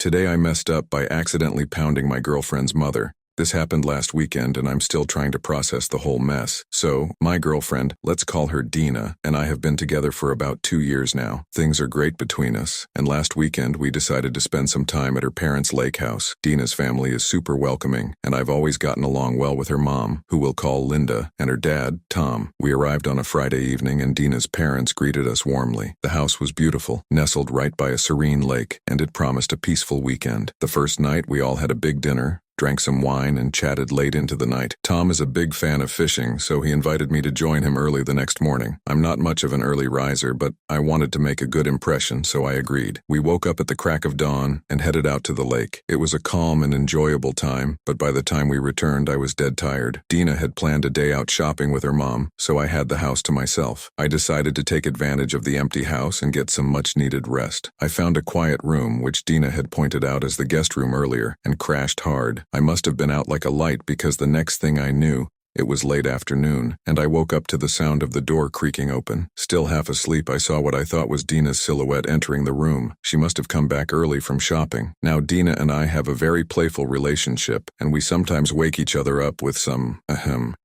Today I messed up by accidentally pounding my girlfriend's mother. This happened last weekend and I'm still trying to process the whole mess. So, my girlfriend, let's call her Dina, and I have been together for about 2 years now. Things are great between us, and last weekend we decided to spend some time at her parents' lake house. Dina's family is super welcoming, and I've always gotten along well with her mom, who we'll call Linda, and her dad, Tom. We arrived on a Friday evening and Dina's parents greeted us warmly. The house was beautiful, nestled right by a serene lake, and it promised a peaceful weekend. The first night we all had a big dinner, drank some wine, and chatted late into the night. Tom is a big fan of fishing, so he invited me to join him early the next morning. I'm not much of an early riser, but I wanted to make a good impression, so I agreed. We woke up at the crack of dawn and headed out to the lake. It was a calm and enjoyable time, but by the time we returned, I was dead tired. Dina had planned a day out shopping with her mom, so I had the house to myself. I decided to take advantage of the empty house and get some much-needed rest. I found a quiet room, which Dina had pointed out as the guest room earlier, and crashed hard. I must have been out like a light because the next thing I knew, it was late afternoon, and I woke up to the sound of the door creaking open. Still half asleep, I saw what I thought was Dina's silhouette entering the room. She must have come back early from shopping. Now Dina and I have a very playful relationship, and we sometimes wake each other up with some,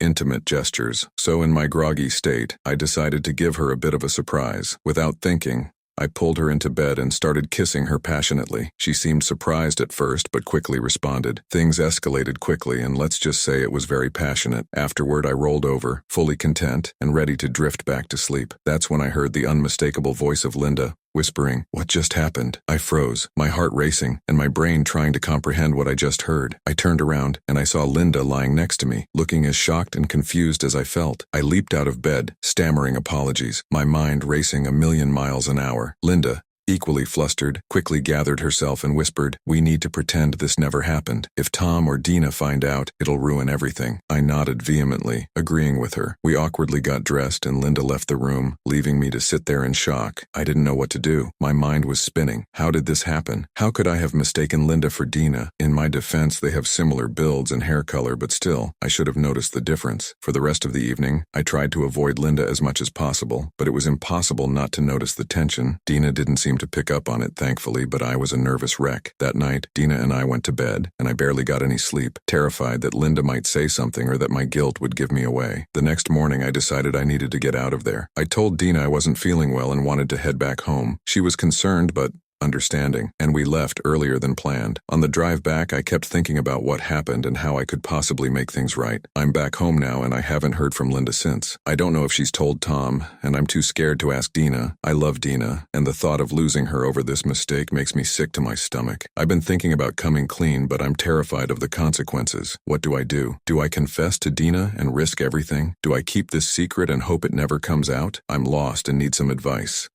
intimate gestures. So in my groggy state, I decided to give her a bit of a surprise. Without thinking, I pulled her into bed and started kissing her passionately. She seemed surprised at first, but quickly responded. Things escalated quickly, and let's just say it was very passionate. Afterward, I rolled over, fully content and ready to drift back to sleep. That's when I heard the unmistakable voice of Linda, whispering, "What just happened?" I froze, my heart racing, and my brain trying to comprehend what I just heard. I turned around, and I saw Linda lying next to me, looking as shocked and confused as I felt. I leaped out of bed, stammering apologies, my mind racing a million miles an hour. Linda, equally flustered, quickly gathered herself and whispered, "We need to pretend this never happened. If Tom or Dina find out, it'll ruin everything." I nodded vehemently, agreeing with her. We awkwardly got dressed and Linda left the room, leaving me to sit there in shock. I didn't know what to do. My mind was spinning. How did this happen? How could I have mistaken Linda for Dina? In my defense, they have similar builds and hair color, but still, I should have noticed the difference. For the rest of the evening, I tried to avoid Linda as much as possible, but it was impossible not to notice the tension. Dina didn't seem to pick up on it, thankfully, but I was a nervous wreck. That night, Dina and I went to bed, and I barely got any sleep, terrified that Linda might say something or that my guilt would give me away. The next morning, I decided I needed to get out of there. I told Dina I wasn't feeling well and wanted to head back home. She was concerned, but understanding, and we left earlier than planned. On the drive back, I kept thinking about what happened and how I could possibly make things right. I'm back home now, and I haven't heard from Linda since. I don't know if she's told Tom, and I'm too scared to ask Dina. I love Dina, and the thought of losing her over this mistake makes me sick to my stomach. I've been thinking about coming clean, but I'm terrified of the consequences. What do I do? Do I confess to Dina and risk everything? Do I keep this secret and hope it never comes out? I'm lost and need some advice.